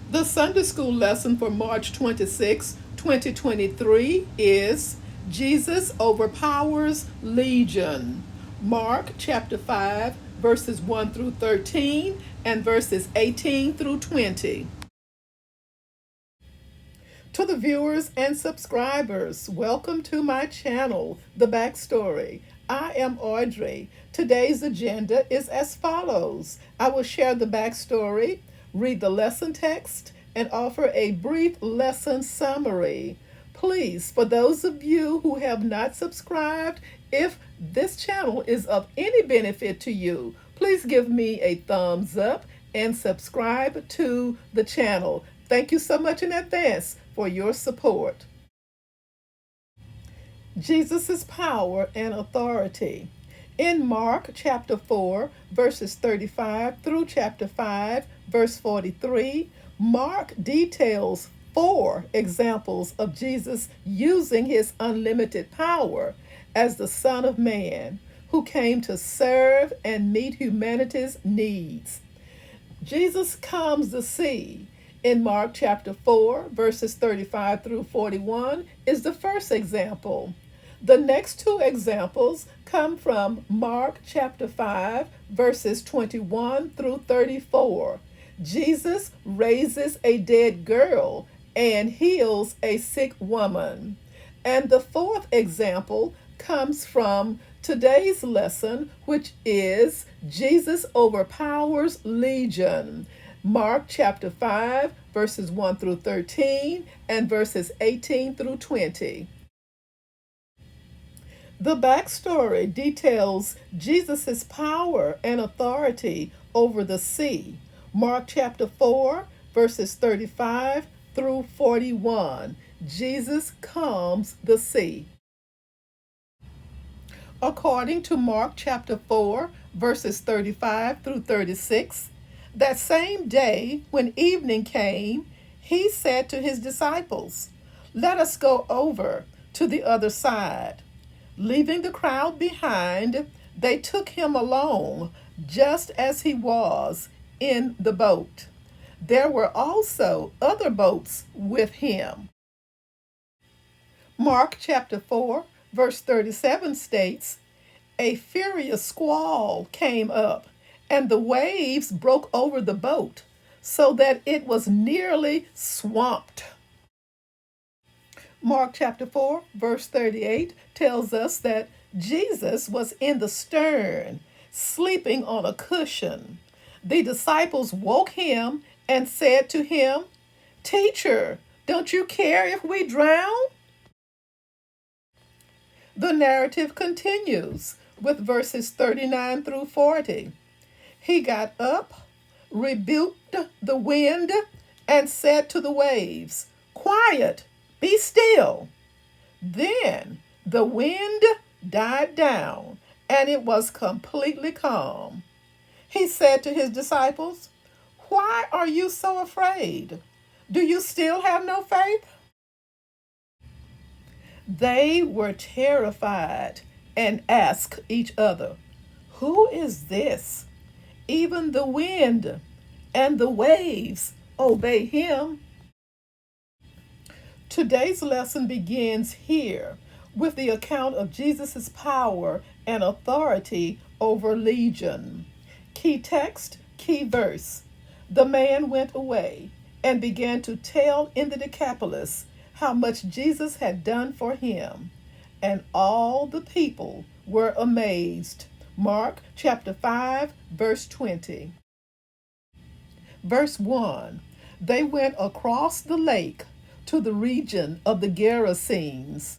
The Sunday School lesson for March 26, 2023 is Jesus Overpowers Legion. Mark chapter 5, verses 1 through 13 and verses 18 through 20. To the viewers and subscribers, welcome to my channel, The Backstory. I am Audrey. Today's agenda is as follows. I will share the backstory, read the lesson text, and offer a brief lesson summary. Please, for those of you who have not subscribed, if this channel is of any benefit to you, please give me a thumbs up and subscribe to the channel. Thank you so much in advance for your support. Jesus' power and authority. In Mark chapter 4, verses 35 through chapter 5, verse 43, Mark details 4 examples of Jesus using his unlimited power as the Son of Man, who came to serve and meet humanity's needs. Jesus calms the sea. In Mark chapter 4, verses 35 through 41 is the first example. The next 2 examples come from Mark chapter 5, verses 21 through 34. Jesus raises a dead girl and heals a sick woman. And the 4th example comes from today's lesson, which is Jesus Overpowers Legion. Mark chapter 5, verses 1 through 13 and verses 18 through 20. The backstory details Jesus' power and authority over the sea. Mark chapter 4, verses 35 through 41. Jesus calms the sea. According to Mark chapter 4, verses 35 through 36, that same day when evening came, he said to his disciples, "Let us go over to the other side." Leaving the crowd behind, they took him along, just as he was, in the boat. There were also other boats with him. Mark chapter 4, verse 37 states, "A furious squall came up, and the waves broke over the boat, so that it was nearly swamped." Mark chapter 4, verse 38 tells us that Jesus was in the stern, sleeping on a cushion. The disciples woke him and said to him, "Teacher, don't you care if we drown?" The narrative continues with verses 39 through 40. He got up, rebuked the wind, and said to the waves, "Quiet, be still." Then the wind died down, and it was completely calm. He said to his disciples, "Why are you so afraid? Do you still have no faith?" They were terrified and asked each other, "Who is this? Even the wind and the waves obey him." Today's lesson begins here with the account of Jesus' power and authority over Legion. Key text, key verse. The man went away and began to tell in the Decapolis how much Jesus had done for him, and all the people were amazed. Mark chapter 5, verse 20. Verse 1. They went across the lake to the region of the Gerasenes.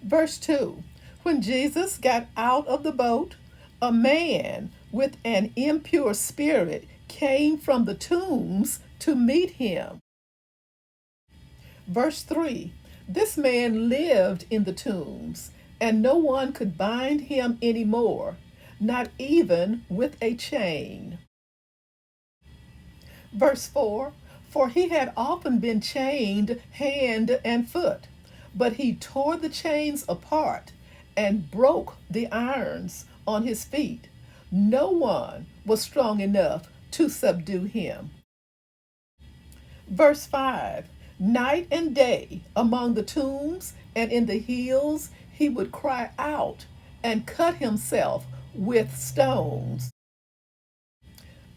Verse 2. When Jesus got out of the boat, a man with an impure spirit came from the tombs to meet him. Verse 3. This man lived in the tombs, and no one could bind him anymore, not even with a chain. Verse 4. For he had often been chained hand and foot, but he tore the chains apart and broke the irons on his feet. No one was strong enough to subdue him. Verse 5. Night and day among the tombs and in the hills he would cry out and cut himself with stones.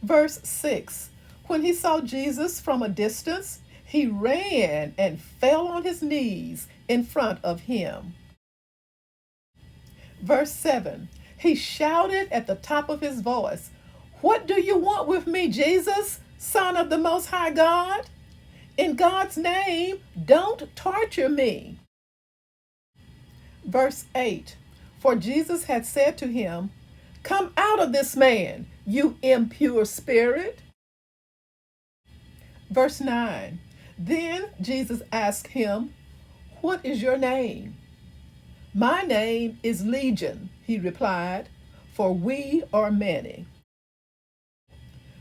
Verse 6. When he saw Jesus from a distance, he ran and fell on his knees in front of him. Verse 7. He shouted at the top of his voice, "What do you want with me, Jesus, Son of the Most High God? In God's name, don't torture me." Verse 8. For Jesus had said to him, "Come out of this man, you impure spirit." Verse 9. Then Jesus asked him, "What is your name?" "My name is Legion," he replied, "for we are many."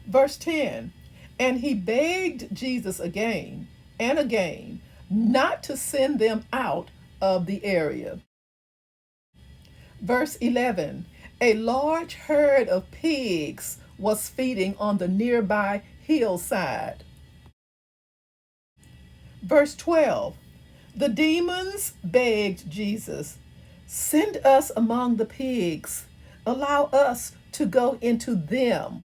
Verse 10. And he begged Jesus again and again not to send them out of the area. Verse 11. A large herd of pigs was feeding on the nearby hillside. Verse 12. The demons begged Jesus, "Send us among the pigs. Allow us to go into them."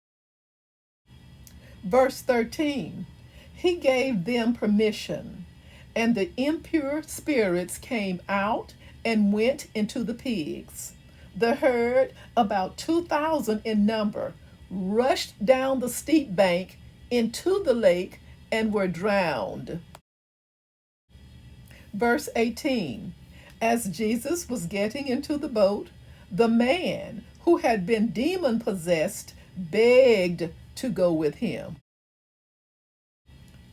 Verse 13. He gave them permission, and the impure spirits came out and went into the pigs. The herd, about 2,000 in number, rushed down the steep bank into the lake and were drowned. Verse 18. As Jesus was getting into the boat, the man who had been demon possessed begged to go with him.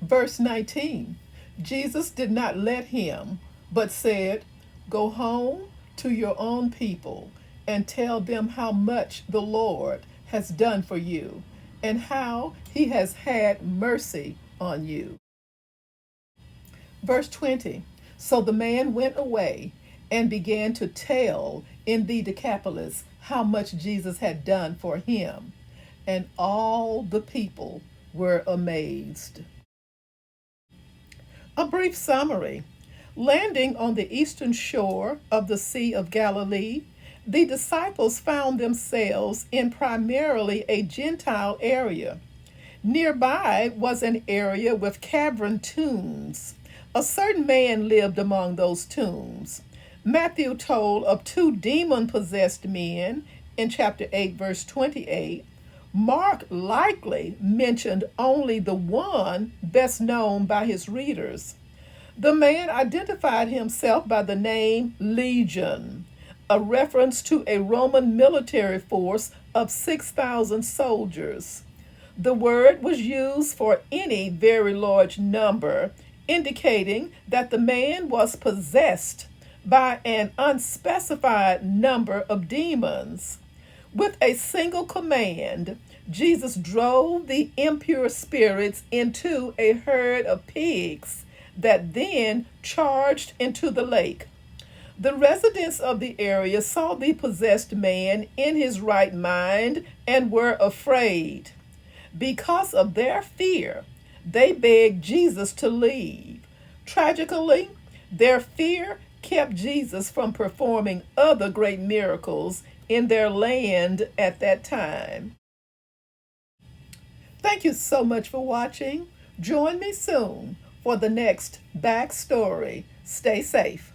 Verse 19. Jesus did not let him, but said, "Go home to your own people and tell them how much the Lord has done for you and how he has had mercy on you." Verse 20. So the man went away and began to tell in the Decapolis how much Jesus had done for him, and all the people were amazed. A brief summary. Landing on the eastern shore of the Sea of Galilee, the disciples found themselves in primarily a Gentile area. Nearby was an area with cavern tombs. A certain man lived among those tombs. Matthew told of two demon-possessed men in chapter 8, verse 28. Mark likely mentioned only the one best known by his readers. The man identified himself by the name Legion, a reference to a Roman military force of 6,000 soldiers. The word was used for any very large number, indicating that the man was possessed by an unspecified number of demons. With a single command, Jesus drove the impure spirits into a herd of pigs that then charged into the lake. The residents of the area saw the possessed man in his right mind and were afraid. Because of their fear, they begged Jesus to leave. Tragically, their fear kept Jesus from performing other great miracles in their land at that time. Thank you so much for watching. Join me soon for the next backstory. Stay safe.